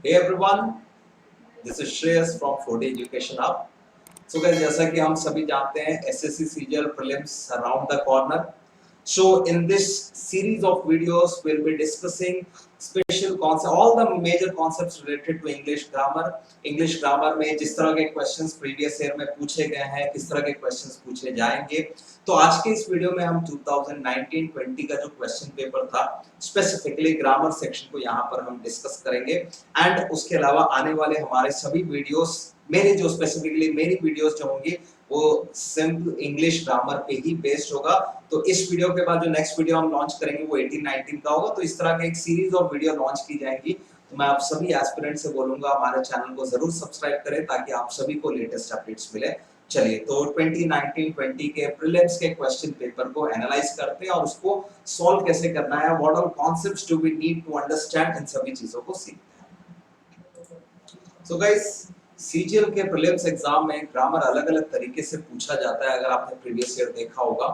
Hey everyone, this is Shreyas from 4D Education Hub. So guys, जैसा कि हम सभी जानते हैं SSC CGL prelims around the corner. So in this series of videos, we'll be discussing special concepts, all the major concepts related to English grammar. English grammar में जिस तरह के questions previous year में पूछे गए हैं, किस तरह के questions पूछे जाएंगे. तो आज के इस वीडियो में हम 2019-20 का जो क्वेश्चन पेपर था स्पेसिफिकली ग्रामर सेक्शन को यहाँ पर हम डिस्कस करेंगे एंड उसके अलावा आने वाले हमारे सभी वीडियोस मेरी जो स्पेसिफिकली मेरी वीडियोस जो होंगी वो सिंपल इंग्लिश ग्रामर पे ही बेस्ड होगा। तो इस वीडियो के बाद जो नेक्स्ट वीडियो हम लॉन्च करेंगे वो 18-19 का होगा। तो इस तरह के एक सीरीज ऑफ वीडियो लॉन्च की जाएंगी। तो मैं आप सभी एस्पिरेंट से बोलूंगा हमारे चैनल को जरूर सब्सक्राइब करें ताकि आप सभी को लेटेस्ट अपडेट्स मिले। चलिए तो 2019-20 के प्रीलिम्स के क्वेश्चन पेपर को एनालाइज करते हैं और उसको सॉल्व कैसे करना है, what all concepts do we need to understand, इन सभी चीजों को सीखते हैं। सो गाइस, सीजीएल के प्रीलिम्स एग्जाम में ग्रामर अलग-अलग तरीके से पूछा जाता है। अगर आपने प्रीवियस ईयर देखा होगा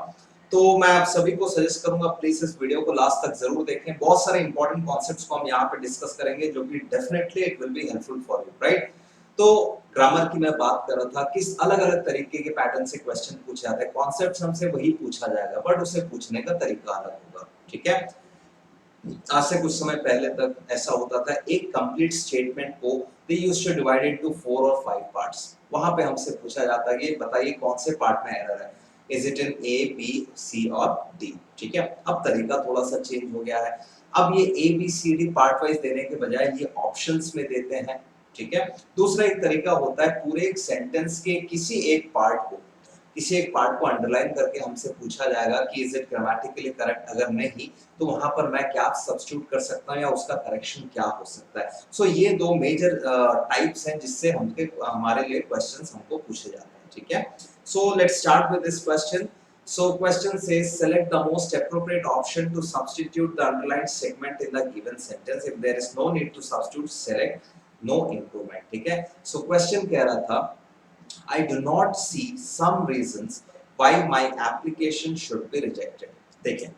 तो मैं आप सभी को सजेस्ट करूंगा प्लीज इस वीडियो को लास्ट तक जरूर देखें। बहुत सारे इंपॉर्टेंट कॉन्सेप्ट्स को हम यहाँ पे डिस्कस करेंगे जो कि definitely it will be helpful for you, right. तो ग्रामर की मैं बात कर रहा था, किस अलग-अलग तरीके के पैटर्न से क्वेश्चन पूछे जाते हैं। कॉन्सेप्ट्स हमसे वही पूछा जाएगा बट उसे पूछने का तरीका अलग होगा, ठीक है। आज से कुछ समय पहले तक ऐसा होता था, एक कंप्लीट स्टेटमेंट को they used to divide into 4 और 5 पार्ट्स। वहां पे हमसे पूछा जाता है कि बताइए कौन से पार्ट में एरर है, is it in A B C और डी, ठीक है। अब तरीका थोड़ा सा चेंज हो गया है। अब ये A B C D part wise देने के बजाय ये ऑप्शंस में देते हैं, ठीक है। दूसरा एक तरीका होता है पूरे एक सेंटेंस के किसी एक पार्ट को अंडरलाइन करके हमसे पूछा जाएगा कि इज इट ग्रामेटिकली करेक्ट, अगर नहीं तो वहां पर मैं क्या सब्स्टिट्यूट कर सकता हूं या उसका करेक्शन क्या हो सकता है। सो ये दो मेजर टाइप्स हैं जिससे हमारे लिए क्वेश्चंस हमको पूछे जाते हैं, ठीक है। So let's start with this question. So question says select the most appropriate option to substitute the underlined segment in the given sentence. If there is no need to substitute, select no improvement, ठीक है। So question कह रहा था I do not see some reasons why my application should be rejected. देखिए,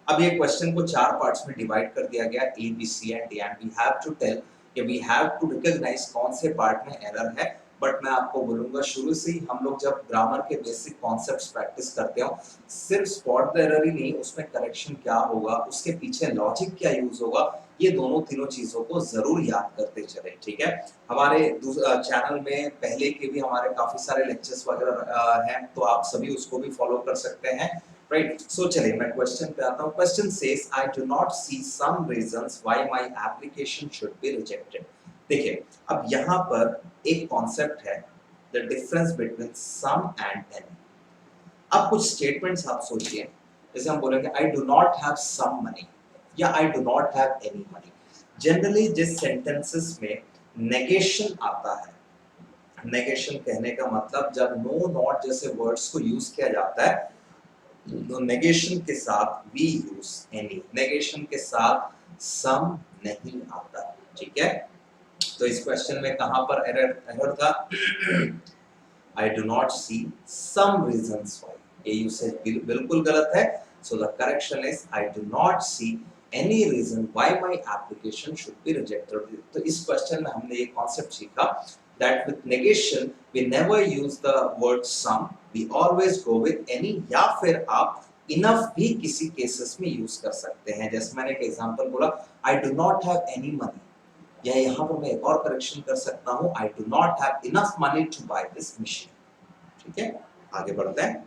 अब ये question को 4 parts में डिवाइड कर दिया गया, A, B, C and D, and we have to tell कि we have to recognize कौन से पार्ट में एरर है। बट मैं आपको बोलूंगा शुरू से ही हम लोग जब ग्रामर के बेसिक कॉन्सेप्ट्स प्रैक्टिस करते हो, सिर्फ स्पॉट द एरर ही नहीं, उसमें करेक्शन क्या होगा, उसके पीछे लॉजिक क्या यूज होगा, ये दोनों तीनों चीजों को जरूर याद करते चले, ठीक है। हमारे चैनल में पहले के भी हमारे काफी सारे लेक्चर्स वगैरह हैं, तो आप सभी उसको भी फॉलो कर सकते हैं, राइट। सो चलिए मैं क्वेश्चन पे आता हूँ। Question says I do not see some reasons why my application should be rejected. देखिए, अब यहाँ पर एक कॉन्सेप्ट है, the difference between some and any. अब कुछ स्टेटमेंट्स आप सोचिए, जैसे हम बोलेंगे I do not have some money या I do not have any money. Generally जिस सेंटेंसेस में नेगेशन आता है, नेगेशन कहने का मतलब जब नो नॉट जैसे वर्ड्स को यूज किया जाता है तो नेगेशन के साथ वी यूज एनी, नेगेशन के साथ सम नहीं आता, ठीक है। तो इस क्वेश्चन में कहां पर एरर था, I do not see some reasons why, ये यूसेज बिल्कुल गलत है। So the correction is I do not see any reason why my application should be rejected। तो इस क्वेश्चन में हमने ये कॉन्सेप्ट सीखा that with negation we never use the word some, we always go with any, या फिर आप enough भी किसी केसेस में यूज कर सकते हैं। जैसे मैंने एक एग्जांपल बोला I do not have any money, या यहाँ पर मैं एक और करेक्शन कर सकता हूँ I do not have enough money to buy this machine, ठीक है। आगे बढ़ते हैं।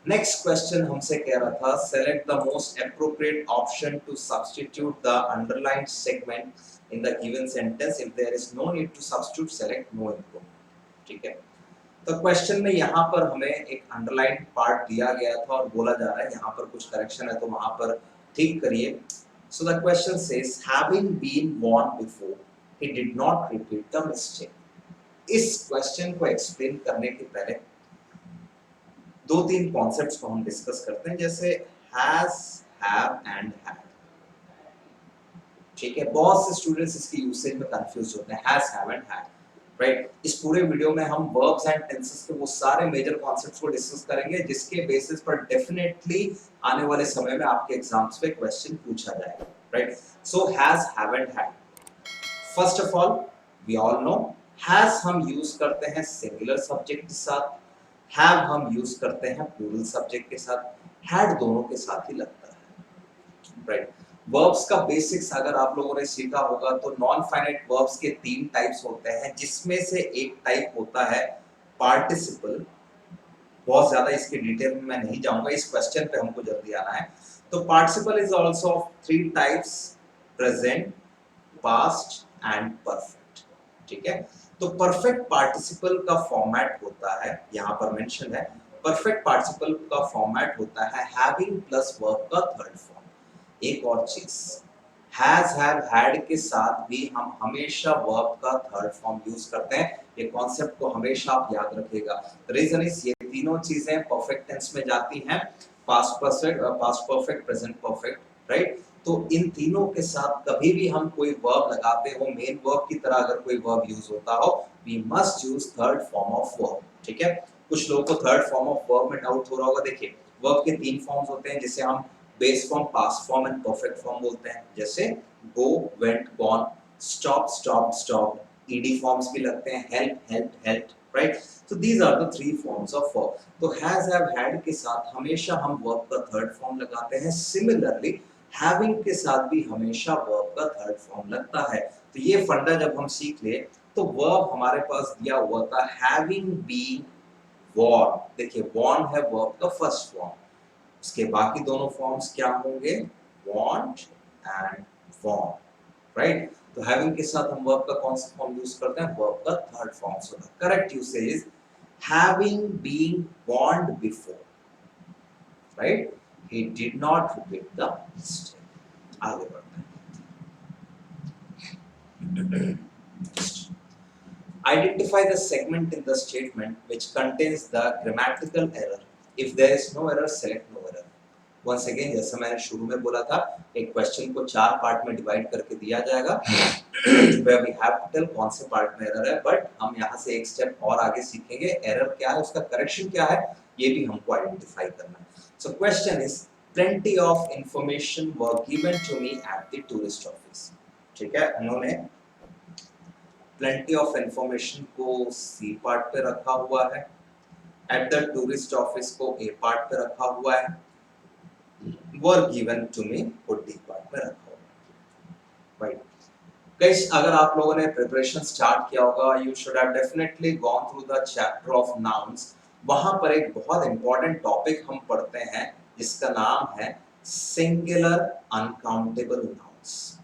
नेक्स्ट क्वेश्चन हमसे कह रहा था select the most appropriate option to substitute the underlined segment in the given sentence, if there is no need to substitute select no improvement, ठीक है। तो क्वेश्चन में यहाँ पर हमें एक अंडरलाइंड पार्ट दिया गया था और बोला जा रहा है यहाँ पर कुछ करेक्शन है तो वहां पर ठीक करिए। So the question says having been warned before he did not repeat the mistake. इस क्वेश्चन को एक्सप्लेन करने के पहले दो तीन कॉन्सेप्ट्स को हम डिस्कस करते हैं, जैसे हैज, हैव एंड हैड, ठीक है। बहुत से स्टूडेंट्स इसकी यूसेज में कंफ्यूज होते हैं, has, have and had, right. इस पूरे वीडियो में हम वर्ब्स एंड टेंसेस के वो सारे मेजर कॉन्सेप्ट्स को डिस्कस करेंगे जिसके बेसिस पर डेफिनेटली आने वाले समय में आपके एग्जाम्स पे क्वेश्चन पूछा जाएगा, right. So has, have and had, first of all we all know has हम यूज करते हैं सिंगुलर सब्जेक्ट के साथ, हैव हम यूज करते हैं प्लूरल सब्जेक्ट के साथ, हैड दोनों के साथ ही लगता है, राइट। वर्ब्स का बेसिक्स अगर आप लोगों ने सीखा होगा तो नॉन फाइनाइट वर्ब्स के 3 टाइप्स होते हैं, जिसमें से एक टाइप होता है पार्टिसिपल। बहुत ज्यादा इसके डिटेल में मैं नहीं जाऊंगा, इस क्वेश्चन पे हमको जल्दी आना है। तो participle is also of 3 types, present, past and perfect, ठीक है। तो परफेक्ट पार्टिसिपल का फॉर्मेट होता है, यहां पर मेंशन है, परफेक्ट पार्टिसिपल का फॉर्मेट होता है हैविंग प्लस वर्ब का थर्ड फॉर्म। एक और चीज, हैज, हैव, हैड के साथ भी हम हमेशा वर्ब का थर्ड फॉर्म यूज करते हैं। ये कॉन्सेप्ट को हमेशा आप याद रखिएगा। रीजन इज ये तीनों चीजें परफेक्ट टेंस में जाती हैं, past perfect, present perfect, right. तो इन तीनों के साथ कभी भी हम कोई वर्ब लगाते हो, मेन वर्ब की तरह अगर कोई वर्ब यूज होता हो, we must use third form of verb, ठीक है। कुछ लोगों को थर्ड फॉर्म ऑफ वर्ब में डाउट हो रहा होगा। देखिए, वर्ब के 3 फॉर्म्स होते हैं, जिसे हम base form, past form and perfect form बोलते हैं। जैसे go, went, gone, stop, stop, stop, ED forms भी लगते हैं, help, help, help, right. So these are the 3 forms of verb. तो has, have, had के साथ हमेशा हम verb का थर्ड फॉर्म लगाते हैं। Similarly, having के साथ भी हमेशा verb का थर्ड फॉर्म लगता है। तो ये फंडा जब हम सीख ले तो verb हमारे पास दिया हुआ था having been worn। देखिए, worn है verb का फर्स्ट फॉर्म, उसके बाकी दोनों फॉर्म्स क्या होंगे, want and worn, राइट। तो हैविंग के साथ हम वर्ब का कौन सा फॉर्म यूज करते हैं, वर्ब का third form. So the correct usage is having been warned before, right. He did not repeat the mistake. आगे बढ़ते हैं। Identify the segment in the statement which contains the grammatical error. If there is no error, select no error. Once again, जैसा मैंने शुरू में बोला था, एक क्वेश्चन को 4 पार्ट में डिवाइड करके दिया जाएगा, where we have to tell कौन से पार्ट में एरर है। बट हम यहाँ से एक स्टेप और आगे सीखेंगे, एरर क्या है, उसका करेक्शन क्या है, ये भी हमको आइडेंटिफाई करना है। So question is, plenty of information were given to me at the tourist office। ठीक है, उन्होंने plenty of information को सी पार्ट पे रखा हुआ है, at the tourist office को ए पार्ट पे रखा हुआ है, were given to me को डी पार्ट में रखा हुआ है, राइट। गाइस, अगर आप लोगों ने प्रिपरेशन स्टार्ट किया होगा, you should have definitely gone through the chapter of nouns. वहां पर एक बहुत इंपॉर्टेंट टॉपिक हम पढ़ते हैं जिसका नाम है सिंगुलर अनकाउंटेबल नाउन्स,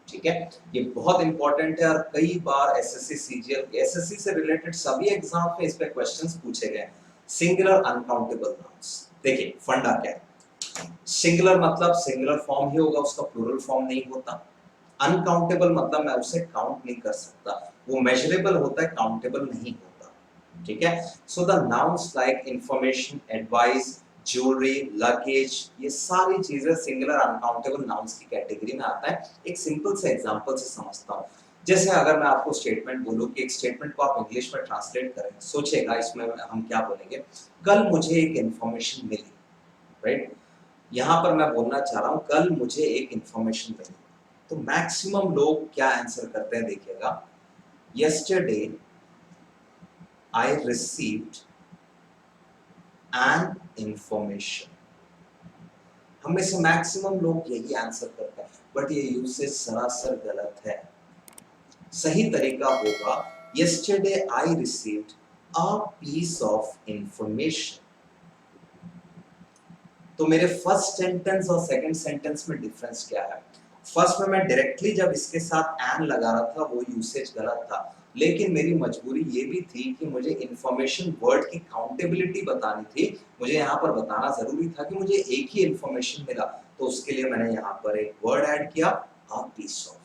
ठीक है। ये बहुत इंपॉर्टेंट है और कई बार एसएससी सीजीएल, एसएससी से रिलेटेड सभी एग्जाम में इस पे क्वेश्चंस पूछे गए। सिंगुलर अनकाउंटेबल नाउन्स, देखिए फंडा क्या है। सिंगुलर मतलब सिंगुलर फॉर्म ही होगा, उसका प्लूरल फॉर्म नहीं होता। अनकाउंटेबल मतलब मैं उसे काउंट नहीं कर सकता, वो मेजरेबल होता है, काउंटेबल नहीं होता, ठीक है। So the nouns like information, advice, jewellery, luggage, ये सारी चीजें सिंगुलर अनकाउंटेबल नाउन्स की कैटेगरी में आता है। एक सिंपल से एग्जांपल से समझता हूं। जैसे अगर मैं आपको स्टेटमेंट बोलूं कि एक स्टेटमेंट को आप इंग्लिश में ट्रांसलेट करें, सोचेगा इसमें हम क्या बोलेंगे, कल मुझे एक इंफॉर्मेशन मिली, राइट। यहां पर मैं बोलना चाह रहा हूं कल मुझे एक इंफॉर्मेशन मिली, तो मैक्सिमम लोग क्या आंसर करते हैं, देखिएगा, yesterday I received an information। हम में से मैक्सिमम लोग यही आंसर करते हैं, बट ये यूसेज सरासर गलत है। सही तरीका होगा yesterday I received a piece of information। तो मेरे फर्स्ट सेंटेंस और सेकंड सेंटेंस में डिफरेंस क्या है? फर्स्ट में मैं डायरेक्टली जब इसके साथ एन लगा रहा था वो यूसेज गलत था, लेकिन मेरी मजबूरी ये भी थी कि मुझे इंफॉर्मेशन वर्ड की काउंटेबिलिटी बतानी थी। मुझे यहाँ पर बताना जरूरी था कि मुझे एक ही इंफॉर्मेशन मिला, तो उसके लिए मैंने यहाँ पर एक वर्ड ऐड किया, अ पीस ऑफ,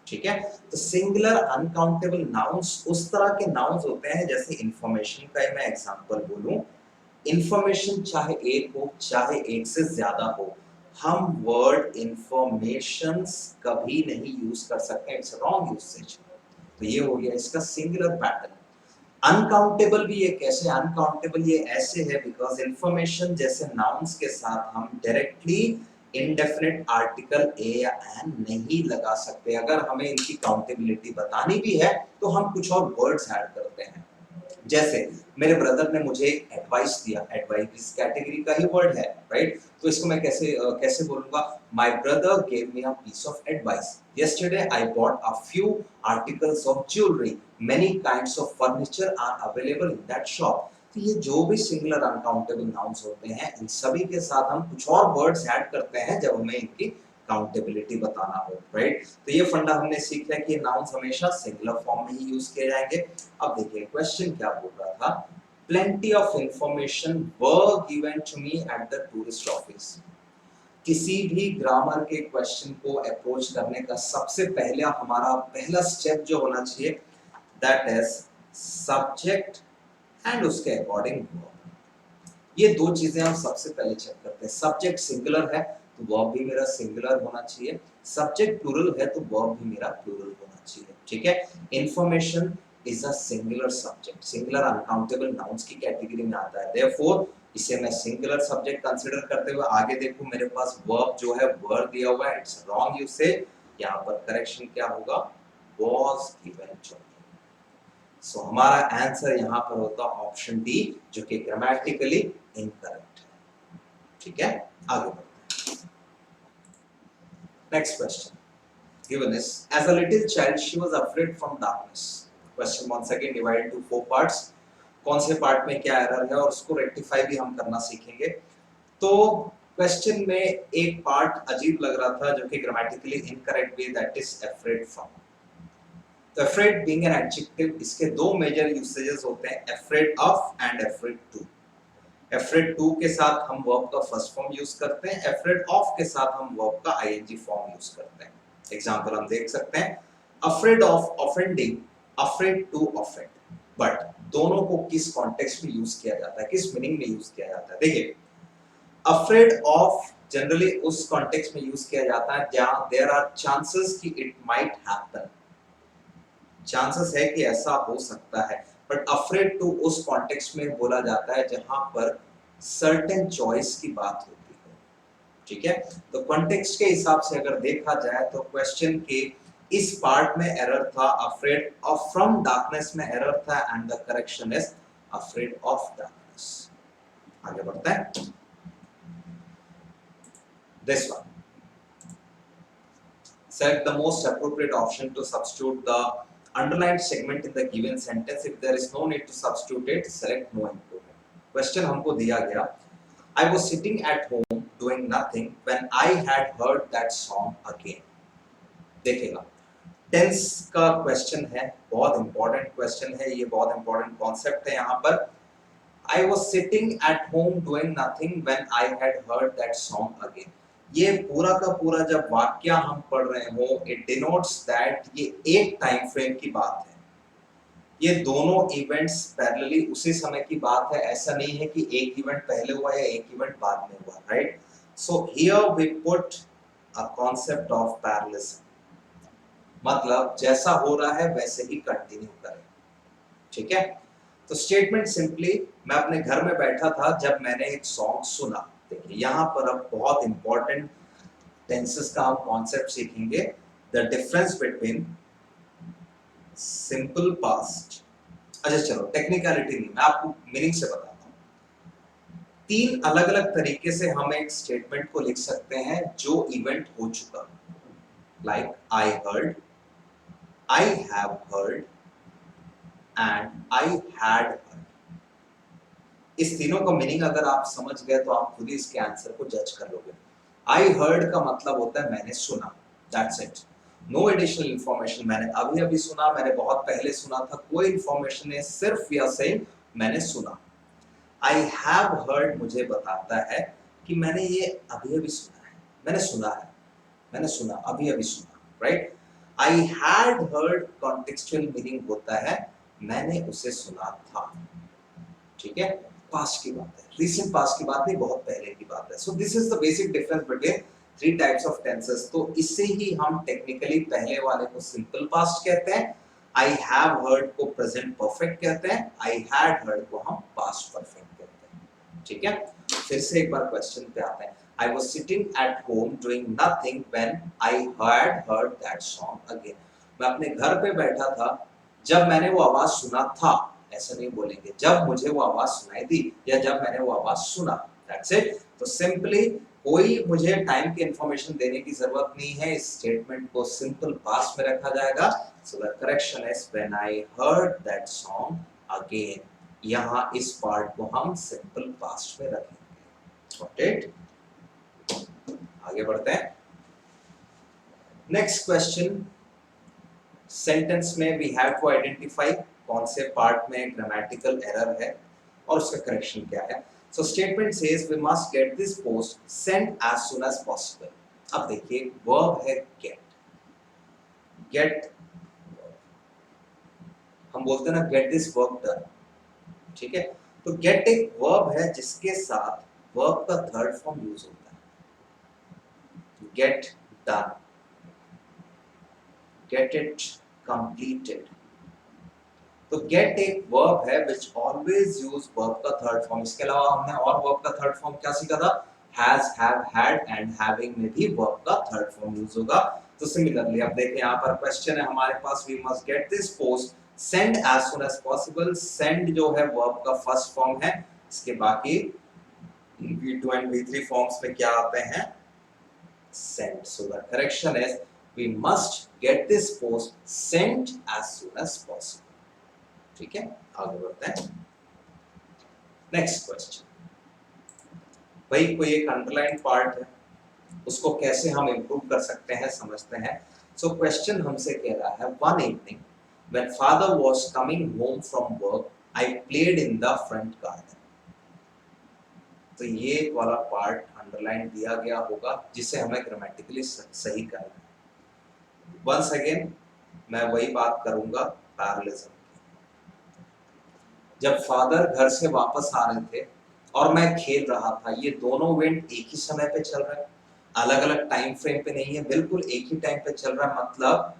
ठीक है। तो सिंगुलर अनकाउंटेबल नाउन्स उस तरह के नाउन्स होते हैं, जैसे इंफॉर्मेशन का मैं एग्जांपल बोलूं, इंफॉर्मेशन चाहे एक हो चाहे एक से ज्यादा हो, हम वर्ड इंफॉर्मेशंस कभी नहीं यूज कर सकते, इट्स रॉन्ग यूसेज। तो ये हो गया इसका सिंगुलर पैटर्न। अनकाउंटेबल भी ये कैसे, अनकाउंटेबल ये ऐसे है बिकॉज इंफॉर्मेशन जैसे नाउन्स के साथ हम डायरेक्टली इंडेफिनिट आर्टिकल ए या एन नहीं लगा सकते। अगर हमें इनकी काउंटेबिलिटी बतानी भी है तो हम कुछ और वर्ड्स ऐड करते हैं। जैसे मेरे ब्रदर ने मुझे एडवाइस दिया, एडवाइस इस कैटेगरी का ही वर्ड है, राइट? तो इसको मैं कैसे बोलूंगा? My brother gave me a piece of advice. Yesterday I bought a few articles of jewellery, many kinds of furniture are available in that shop. तो ये जो भी सिंगुलर अनकाउंटेबल नाउन्स होते हैं, इन सभी के साथ हम कुछ और वर्ड्स ऐड करते हैं जब हमें इनकी काउंटेबिलिटी बताना हो, राइट? तो ये फंडा हमने सीखा है कि नाउन्स हमेशा सिंगुलर फॉर्म में ही यूज किए जाएंगे। अब देखिए क्वेश्चन क्या बोल रहा था, plenty of information were given to me at the tourist office। किसी भी ग्रामर के क्वेश्चन को अप्रोच करने का सबसे पहला हमारा पहला स्टेप जो होना चाहिए, दैट इज सब्जेक्ट एंड उसके अकॉर्डिंग वर्ब। ये दो चीजें हम सबसे पहले चेक करते हैं। सब्जेक्ट सिंगुलर है तो वर्ब भी मेरा सिंगुलर होना चाहिए, सब्जेक्ट प्लूरल है तो वर्ब भी मेरा प्लूरल होना चाहिए, ठीक है? Information is a singular subject, singular uncountable nouns की कैटेगरी में आता है। therefore इसे मैं सिंगुलर सब्जेक्ट कंसीडर करते हुए आगे देखूं, मेरे पास वर्ब जो है वर दिया हुआ है, इट्स रॉन्ग यूसेज। यहाँ पर करेक्शन क्या होगा? was given to me। सो हमारा आंसर यहाँ पर होता ऑप्शन डी, जो कि ग्रामेटिकली इनकरेक्ट है, ठीक है? आगे बढ़ते हैं। Next question given is, as a little child she was afraid from darkness। Question once again divided into 4 parts। कौन से पार्ट में क्या एरर है और उसको रेक्टिफाई भी हम करना सीखेंगे। तो क्वेश्चन में एक पार्ट अजीब लग रहा था जो कि ग्रामेटिकली इनकरेक्ट भी, दैट इज अफ्रेड फ्रॉम। तो अफ्रेड बीइंग एन एडजेक्टिव, इसके दो मेजर यूसेजेस होते हैं, afraid of and afraid to. Afraid to के साथ हम वर्ब का फर्स्ट फॉर्म यूज करते हैं, अफ्रेड ऑफ के साथ हम वर्ब का आईएनजी फॉर्म यूज करते हैं। एग्जांपल हम देख सकते हैं, afraid of offending, afraid to offend. But दोनों को किस कॉन्टेक्स्ट में यूज किया जाता है, किस मीनिंग में यूज किया जाता है? देखिए, अफ्रेड ऑफ जनरली उस कॉन्टेक्स्ट में यूज किया जाता है जहां देयर आर चांसेस कि इट माइट हैपन, चांसेस है कि ऐसा हो सकता है। बट अफ्रेड टू उस कॉन्टेक्स्ट में बोला जाता है जहां पर सर्टेन चॉइस की बात होती है, ठीक है? तो कॉन्टेक्स्ट के हिसाब से अगर देखा जाए तो क्वेश्चन के इस पार्ट में एरर था, अफ्रेड ऑफ फ्रॉम डार्कनेस में एरर था, and the correction is afraid of darkness. आगे बढ़ते हैं। This one, select the most appropriate option to substitute the underlined segment in the given sentence। if there is no need to substitute it, select no improvement। Question हमको दिया गया, I was sitting at home doing nothing when I had heard that song again। देखिएगा, tense का question है, बहुत important question है, ये बहुत इंपॉर्टेंट कॉन्सेप्ट है यहाँ पर। I was sitting at home doing nothing when I had heard that song again। ये पूरा का पूरा जब वाक्य हम पढ़ रहे हो, इट डिनोट्स दैट ये एक टाइम फ्रेम की बात है, ये दोनों इवेंट्स पैरेलली उसी समय की बात है। ऐसा नहीं है कि एक इवेंट पहले हुआ या एक इवेंट बाद में हुआ, right? So here we put a concept of parallelism, मतलब जैसा हो रहा है वैसे ही कंटिन्यू करें, ठीक है? तो स्टेटमेंट सिंपली, मैं अपने घर में बैठा था जब मैंने एक सॉन्ग सुना। देखिए यहाँ पर अब बहुत इंपॉर्टेंट टेंसेस का हम कॉन्सेप्ट सीखेंगे, the difference between simple past. अच्छा चलो, टेक्निकलिटी नहीं, मैं आपको मीनिंग से बताता हूँ। तीन अलग अलग तरीके से हम एक स्टेटमेंट को लिख सकते हैं जो इवेंट हो चुका, like I heard, I have heard and I had heard. इस तीनों का मीनिंग अगर आप समझ गए तो आप खुद ही इसके आंसर को जज कर लोगे। आई हर्ड का मतलब होता है मैंने सुना, that's it, no additional information. मैंने अभी अभी सुना, मैंने बहुत पहले सुना था, कोई इंफॉर्मेशन नहीं, सिर्फ या सेम मैंने सुना। आई हैव हर्ड मुझे बताता है कि मैंने ये अभी अभी सुना है, मैंने सुना है, मैंने सुना, अभी अभी सुना, right? I had heard contextual meaning होता है मैंने उसे सुना था, ठीक है? पास्ट की बात है, रीसेंट पास्ट की बात नहीं, बहुत पहले की बात है। So this is the basic difference between three types of tenses. तो इससे ही हम टेक्निकली पहले वाले को सिंपल पास्ट कहते हैं, आई हैव हर्ड को प्रेजेंट परफेक्ट कहते हैं, आई हैड हर्ड को हम पास्ट परफेक्ट कहते हैं, ठीक है? फिर से एक बार क्वेश्चन पे आते हैं, I was sitting at home doing nothing when I had heard that song again. मैं अपने घर पे बैठा था जब मैंने वो आवाज सुना था, ऐसा नहीं बोलेंगे, जब मुझे वो आवाज सुनाई दी या जब मैंने वो आवाज सुना। That's it. तो सिंपली कोई मुझे टाइम की इंफॉर्मेशन देने की जरूरत नहीं है, इस स्टेटमेंट को सिंपल पास्ट में रखा जाएगा। सो the correction is when I heard that song again. यहाँ इस पार्ट को हम सिंपल पास्ट में रखेंगे। Got it? आगे बढ़ते हैं। नेक्स्ट क्वेश्चन, सेंटेंस में वी हैव टू आइडेंटिफाई कौन से पार्ट में ग्रामेटिकल एरर है और उसका करेक्शन क्या है। So statement says we must get this post sent as soon as possible. अब देखिए वर्ब है गेट। गेट हम बोलते हैं ना गेट दिस वर्क डन, ठीक है? तो गेट एक वर्ब है जिसके साथ वर्ब का थर्ड फॉर्म यूज होता है। Get done, get it completed. तो गेट एक वर्ब है which always use वर्ब का थर्ड फॉर्म। इसके अलावा हमने और वर्ब का थर्ड फॉर्म क्या सीखा था? Has, have, had and having में भी वर्ब का थर्ड फॉर्म यूज होगा। तो सिमिलरली अब देखिए यहाँ पर क्वेश्चन है हमारे पास, we must get this post send as soon as possible. Send जो है वर्ब का फर्स्ट फॉर्म है, इसके बाकी V2 एंड V3 फॉर्म्स में क्या आते हैं? Send. So the correction is we must get this post sent as soon as possible। ठीक है, आगे बढ़ते हैं। नेक्स्ट क्वेश्चन, भाई कोई एक अंडरलाइन पार्ट है, उसको कैसे हम इंप्रूव कर सकते हैं समझते हैं। सो क्वेश्चन हमसे कह रहा है, one evening when father was coming home from work I played in the front garden। तो ये वाला पार्ट अंडरलाइन दिया गया होगा जिसे हमें ग्रामेटिकली सही करना है। Once again मैं वही बात करूंगा पैरेललिज्म की। जब फादर घर से वापस आ रहे थे और मैं खेल रहा था, ये दोनों इवेंट एक ही समय पे चल रहे हैं, अलग अलग टाइम फ्रेम पे नहीं है, बिल्कुल एक ही टाइम पे चल रहा है। मतलब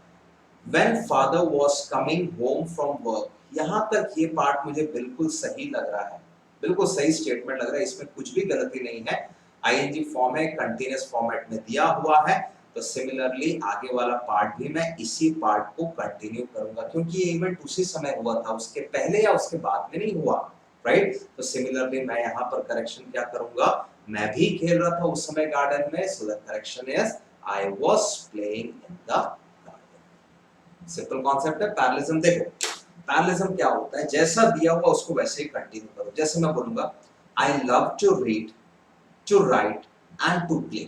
when father was coming home from work, यहाँ तक ये पार्ट मुझे बिल्कुल सही लग रहा है, बिल्कुल सही स्टेटमेंट लग रहा है, इसमें कुछ भी गलती नहीं है। आईएनजी फॉर्म है, कंटीन्यूअस फॉर्मेट में दिया हुआ है। तो सिमिलरली आगे वाला पार्ट भी मैं इसी पार्ट को कंटिन्यू करूंगा, क्योंकि ये इवेंट उसी समय हुआ था, उसके पहले या उसके बाद में नहीं हुआ, राइट? तो सिमिलरली मैं यहाँ पर करेक्शन क्या करूंगा? मैं भी खेल रहा था उस समय गार्डन में। सो the correction is I was playing in the garden. Simple concept है पैरेललिज्म। देखो पैरेललिज्म क्या होता है, जैसा दिया हुआ उसको वैसे ही कंटिन्यू करो। जैसे मैं बोलूंगा I love to read, to write and to play.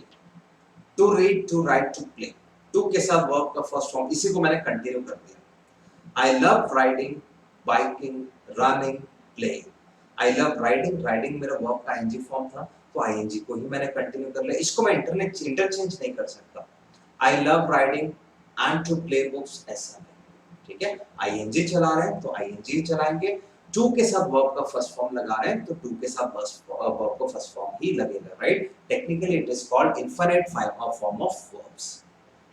To read, to write, to play, to के साथ वर्ब का फर्स्ट फॉर्म, इसी को मैंने कंटिन्यू कर दिया। आई love riding, biking, running, playing. आई लव राइडिंग, राइडिंग मेरा वर्ब का आईएनजी फॉर्म था, तो आईएनजी को ही मैंने कंटिन्यू कर लिया, इसको मैं इंटरचेंज नहीं कर सकता। I love riding and to play books, ऐसा नहीं, ठीक है? आईएनजी चला रहे हैं तो आईएनजी चलाएंगे, टू के साथ वर्ब का फर्स्ट फॉर्म लगा रहे हैं तो टू के साथ वर्ब का फर्स्ट फॉर्म ही लगेगा, right? Technically it is called infinite form of verbs.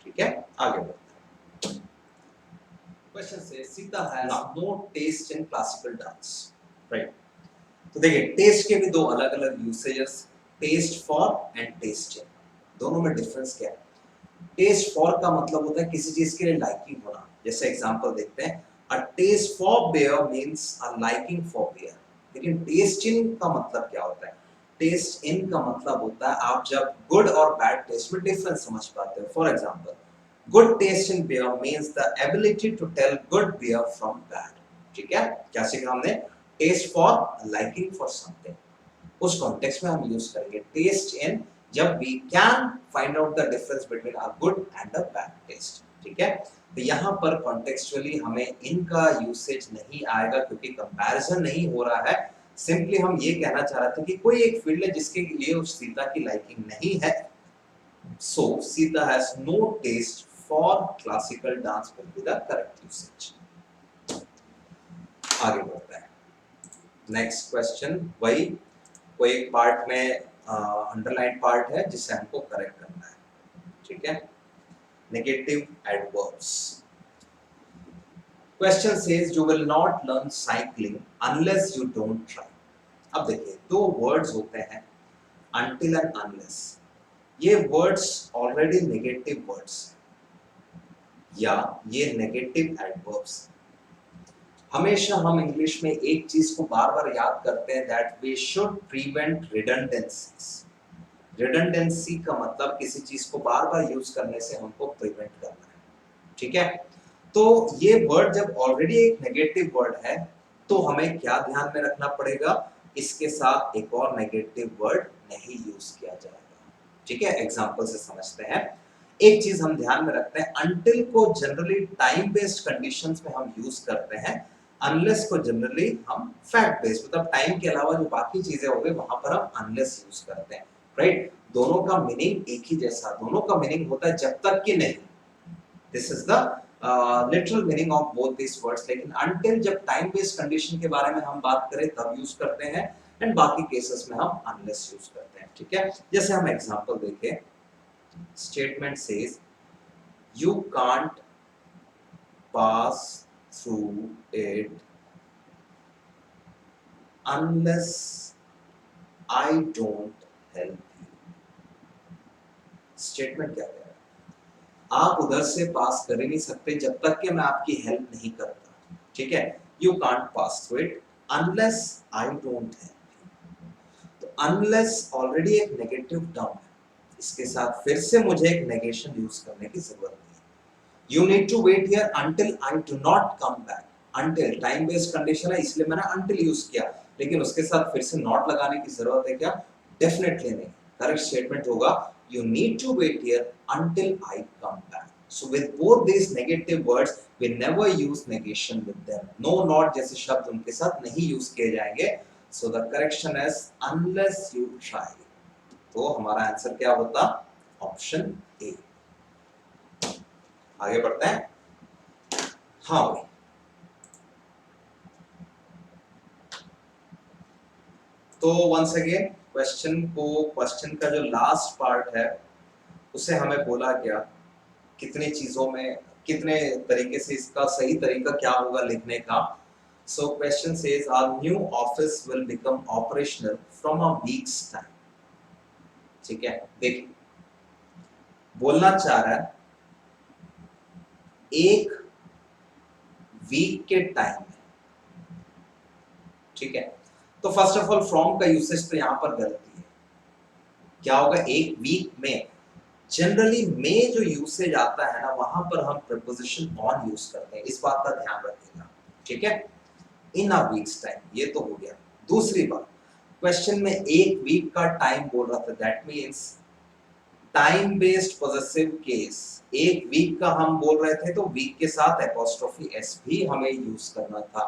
ठीक है, आगे बढ़ते हैं। क्वेश्चन से Sita has no taste in classical dance, right? तो देखिए टेस्ट के भी दो अलग अलग usages, taste for and taste in, दोनों में डिफरेंस क्या है? टेस्ट फॉर का मतलब होता है किसी चीज के लिए लाइकिंग होना। जैसे एग्जांपल देखते हैं, a taste for beer means a liking for beer। लेकिन taste in का मतलब क्या होता है? taste in का मतलब होता है आप जब good और bad taste में difference समझ पाते हो। For example, good taste in beer means the ability to tell good beer from bad। ठीक है, क्या सीखा हमने? taste for, liking for something, उस कॉन्टेक्स्ट में हम यूज करेंगे taste in जब we can find out the difference between a good and a bad taste। ठीक है, तो यहाँ पर कॉन्टेक्चुअली हमें इनका यूसेज नहीं आएगा क्योंकि कंपैरिजन नहीं हो रहा है। सिंपली हम ये कहना चाह रहे थे कि कोई एक फील्ड है जिसके लिए उस सीता की लाइकिंग नहीं है। So Sita has no taste for classical dance will be the correct usage. आगे बढ़ते हैं। नेक्स्ट क्वेश्चन, वही कोई एक पार्ट में अंडरलाइन पार्ट है जिसे हमको करेक्ट करना है। ठीक है, negative adverbs। Question says you will not learn cycling unless you don't try। अब देखिए दो words होते हैं until and unless। ये वर्ड्स ऑलरेडी नेगेटिव वर्ड्स या ये नेगेटिव एडवर्ब्स। हमेशा हम इंग्लिश में एक चीज को बार बार याद करते हैं, that we should prevent redundancies. Redundancy का मतलब किसी चीज को बार बार यूज करने से हमको प्रिवेंट करना है, ठीक है। तो ये वर्ड जब ऑलरेडी एक नेगेटिव वर्ड है तो हमें क्या ध्यान में रखना पड़ेगा, इसके साथ एक और नेगेटिव वर्ड नहीं यूज किया जाएगा, ठीक है। एग्जांपल से समझते हैं। एक चीज हम ध्यान में रखते हैं, अनटिल को जनरली टाइम बेस्ड कंडीशंस में हम यूज करते हैं, अनलेस को जनरली हम फैक्ट बेस्ड, मतलब टाइम के अलावा जो बाकी चीजें हो गई वहां पर हम अनलेस यूज करते हैं, राइट। दोनों का मीनिंग एक ही जैसा, दोनों का मीनिंग होता है जब तक कि नहीं, this is the literal meaning of both this words. लेकिन अनटिल जब टाइम बेस्ड कंडीशन के बारे में हम बात करें तब यूज करते हैं, एंड बाकी केसेस में हम अनलेस यूज करते हैं, ठीक है। जैसे हम एग्जांपल देखें, statement says you can't pass through it unless I don't help you. Statement क्या है, आप उधर से पास कर ही नहीं सकते जब तक कि मैं आपकी हेल्प नहीं करता, ठीक है। You can't pass through it unless I don't help. तो अनलेस ऑलरेडी एक नेगेटिव टर्म है, इसके साथ फिर से मुझे एक नेगेशन यूज करने की जरूरत नहीं है। You need to wait here until I do not come back. Until time based condition है इसलिए मैंने अंटिल यूज किया, लेकिन उसके साथ फिर से नॉट लगाने की जरूरत है क्या, डेफिनेटली नहीं। करेक्ट स्टेटमेंट होगा you need to wait here until I come back. So with both these negative words we never use negation with them. No not जैसे शब्द उनके साथ नहीं यूज किए जाएंगे। So the correction is unless you try. तो हमारा answer क्या होता, ऑप्शन ए। आगे बढ़ते हैं। हाँ भाई, तो वंस अगेन क्वेश्चन का जो लास्ट पार्ट है उसे हमें बोला गया कितनी चीजों में, कितने तरीके से इसका सही तरीका क्या होगा लिखने का। So question says our new office will become operational from a weeks time, ठीक है। देखिए बोलना चाह रहा है एक वीक के टाइम में, ठीक है। तो फर्स्ट ऑफ ऑल फ्रॉम का यूसेज तो यहां पर गलती है, क्या होगा एक वीक में। जनरली में जो यूसेज आता है ना वहां पर हम प्रीपोजिशन ऑन यूज करते हैं, इस बात का ध्यान रखिएगा, ठीक है। इन अ वीक्स टाइम, ये तो हो गया। दूसरी बात, क्वेश्चन में एक वीक का टाइम बोल रहा था, that means time based possessive case. एक वीक का हम बोल रहे थे तो वीक के साथ एपोस्ट्रोफी एस भी हमें यूज करना था।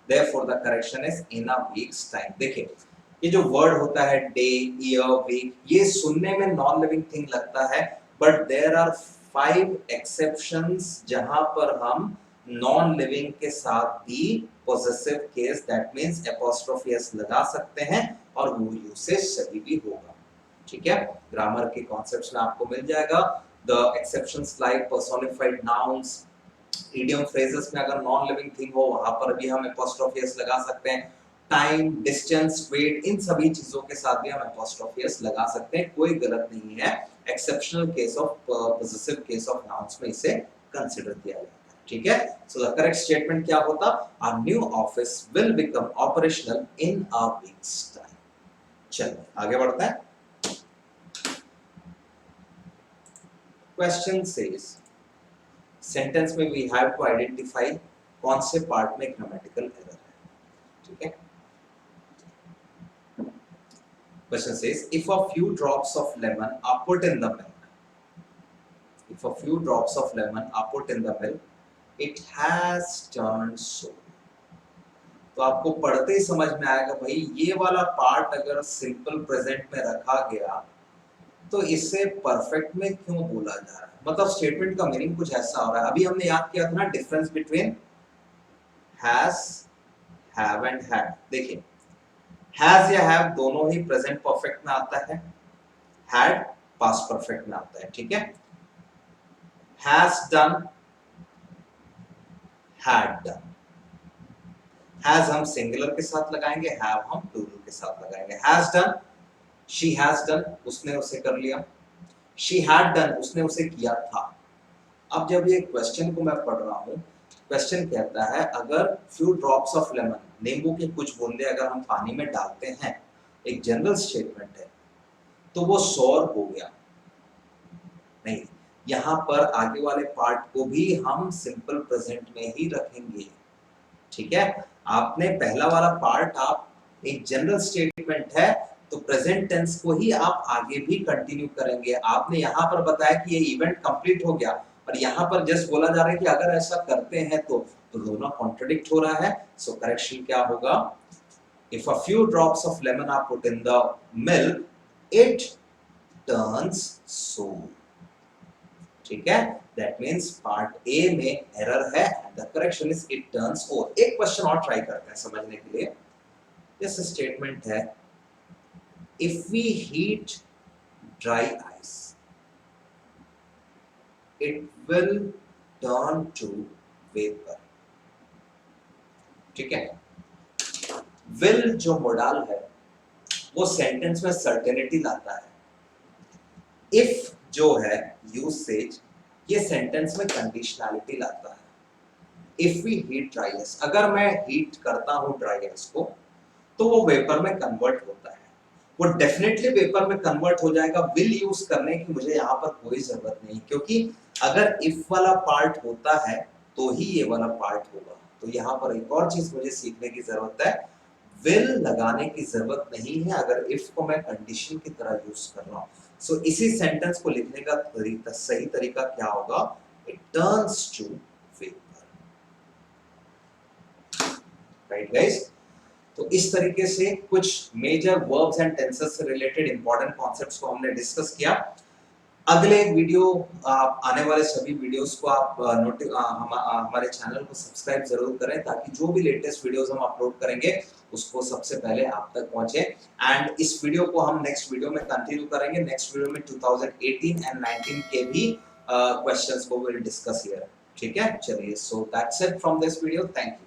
Therefore the correction is in a weeks time. देखिए ये जो वर्ड होता है डे, ईयर, वीक, ये सुनने में नॉन लिविंग थिंग लगता है, बट देयर आर 5 एक्सेप्शंस जहां पर हम नॉन लिविंग के साथ भी possessive case that means apostrophe S लगा सकते हैं और वो यूसेज सही भी होगा, ठीक है। ग्रामर के कॉन्सेप्ट्स में आपको मिल जाएगा। The exceptions like personified nouns, idiom phrases में अगर नॉन लिविंग थिंग हो वहां पर भी हम एपोस्ट्रोफी एस लगा सकते हैं। टाइम, डिस्टेंस, वेट, इन सभी चीजों के साथ भी हम एपोस्ट्रोफी एस लगा सकते हैं, कोई गलत नहीं है। Exceptional case of possessive case of nouns में इसे कंसीडर किया जाता है, ठीक है। सो द करेक्ट स्टेटमेंट क्या होता, our new office will become operational in a weeks time. चलिए आगे बढ़ते हैं। क्वेश्चन सेज सेंटेंस में वी हैव टू आइडेंटिफाई कौन से पार्ट में ग्रामेटिकल एरर है, ठीक है। Question says if a few drops of lemon are put in the milk, if a few drops of lemon are put in the milk it has turned sour. तो आपको पढ़ते ही समझ में आएगा भाई ये वाला पार्ट अगर सिंपल प्रेजेंट में रखा गया तो इसे परफेक्ट में क्यों बोला जा रहा है, मतलब स्टेटमेंट का मीनिंग कुछ ऐसा हो रहा है। अभी हमने याद किया था ना difference between has, have and had. देखिए हैज या हैव दोनों ही प्रेजेंट परफेक्ट में आता है, हैड पास्ट परफेक्ट में आता है, ठीक है। Has done, had done. Has हम सिंगुलर के साथ लगाएंगे, हैव हम प्लूरल के साथ लगाएंगे। Has done, she has done, उसने उसे कर लिया। शी हैड डन, उसने उसे किया था। अब जब ये क्वेश्चन को मैं पढ़ रहा हूँ, क्वेश्चन कहता है अगर फ्यू ड्रॉप्स ऑफ लेमन, नींबू के कुछ बूंदे अगर हम पानी में डालते हैं, एक जनरल स्टेटमेंट है, तो वो सौर हो गया। नहीं, यहाँ पर आगे वाले पार्ट को भी हम सिंपल प्रेजेंट में ही रखेंगे, ठीक है। आपने पहला वाला पार्ट, आप एक जनरल स्टेटमेंट है तो प्रेजेंट टेंस को ही आप आगे भी कंटिन्यू करेंगे। आपने यहाँ पर बताया कि ये इवेंट कंप्लीट हो गया, और यहाँ पर जस्ट बोला जा रहा है कि अगर ऐसा करते हैं तो दोनों कॉन्ट्रडिक्ट हो रहा है। सो करेक्शन क्या होगा? If a few drops of lemon are put in the milk, it turns sour, ठीक है। दैट मींस पार्ट ए में एरर है and the correction is it turns or. एक क्वेश्चन और ट्राई करते हैं समझने के लिए। दिस स्टेटमेंट है if we heat dry ice, it will turn to vapour, ठीक है। विल जो मोडाल है वो सेंटेंस में सर्टेनिटी लाता है। इफ जो है यूसेज, ये सेंटेंस में कंडीशनैलिटी लाता है। If we heat dry ice, अगर मैं हीट करता हूं ड्राई आइस को तो वो वेपर में कन्वर्ट होता है। वो डेफिनेटली वेपर में कन्वर्ट हो जाएगा। विल यूज करने की मुझे यहाँ पर कोई जरूरत नहीं, क्योंकि अगर इफ वाला पार्ट होता है तो ही ये वाला पार्ट होगा। तो यहाँ पर एक और चीज मुझे सीखने की जरूरत है, विल लगाने की जरूरत नहीं है अगर इफ को मैं कंडीशन की तरह यूज कर रहा हूँ। सो इसी सेंटेंस को लिखने का सही तरीका क्या होगा? It turns to vapour, right guys. तो इस तरीके से कुछ मेजर वर्ब्स एंड टेंसेस से रिलेटेड इंपॉर्टेंट कॉन्सेप्ट्स को हमने डिस्कस किया। अगले वीडियो, आने वाले सभी वीडियोस को आप हमारे चैनल को सब्सक्राइब जरूर करें, ताकि जो भी लेटेस्ट वीडियोस हम अपलोड करेंगे उसको सबसे पहले आप तक पहुंचे। एंड इस वीडियो को हम नेक्स्ट वीडियो में कंटिन्यू करेंगे। नेक्स्ट वीडियो में 2018 एंड 19 के भी क्वेश्चंस को विल डिस्कस हियर, ठीक है। चलिए, so that's it from this video. Thank you.